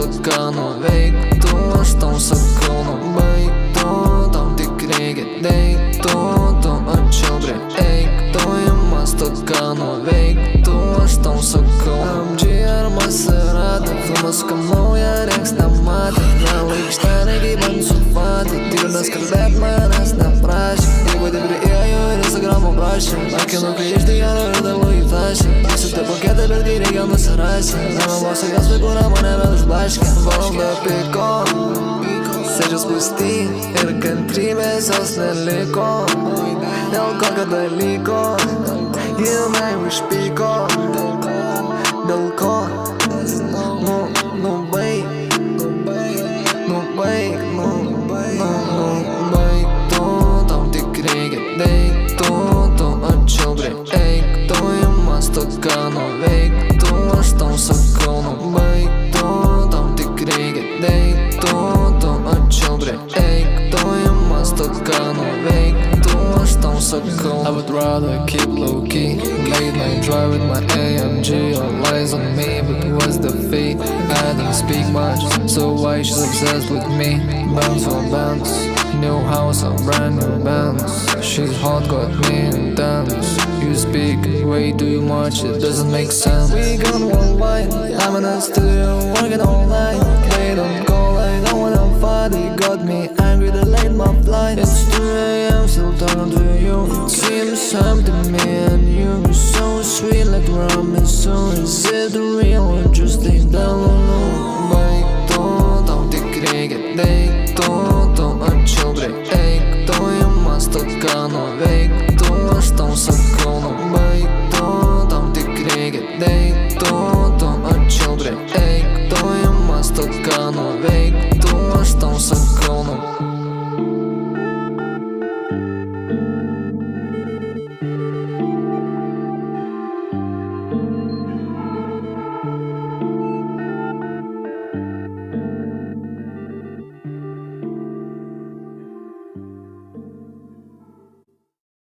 mąsto ką nuveiktų. Aš tau sakau, nubaigtų, tau tik reikia deiktų. Tu atšilbrė eiktų, į mąsto ką nuveiktų. Aš tau sakau, MG ar Maserati, filmas kam nauja, reiks nematė. Gal aikštelė gyvent su fatė, tyrinas kalbėt manęs neprašė. Įvadė priėjo ir Instagramo prašė, akinukai iš dieno ir dalu į tašę. Pasitė paketą, bet kai reikia nusirašė. Nemeluosiu jos vaikūra, mane vėl išblaškė. Valda piko, sėdžiu spūsty ir kantrybės jos neliko. Dėl kokio dalyko jinai užpyko. Dėl ko? Nubaigtų, tau tik reikia deiktų. Tu atšilbrė eiktų, į mąsto ką nuveiktų. Aš tau sakau, nubaigtų, tau tik reikia deiktų. Tu atšilbrė eiktų, į mąsto ką nuveiktų. Aš tau sakau, I would rather keep low-key, late night drive with my AMG. All lies on me, but what's the fate? I don't speak much, so why she's obsessed with me? Bounce for bounce, new house or brand new bands. She's hot, got me intense. You speak way too much, it doesn't make sense. We gone worldwide, I'm in the studio working all night. They don't call, I don't wanna fight. They got me angry, they late my flight. It's 2 AM, still talking to you. It seems I'm to me and you. So sweet like rum, it's so easy.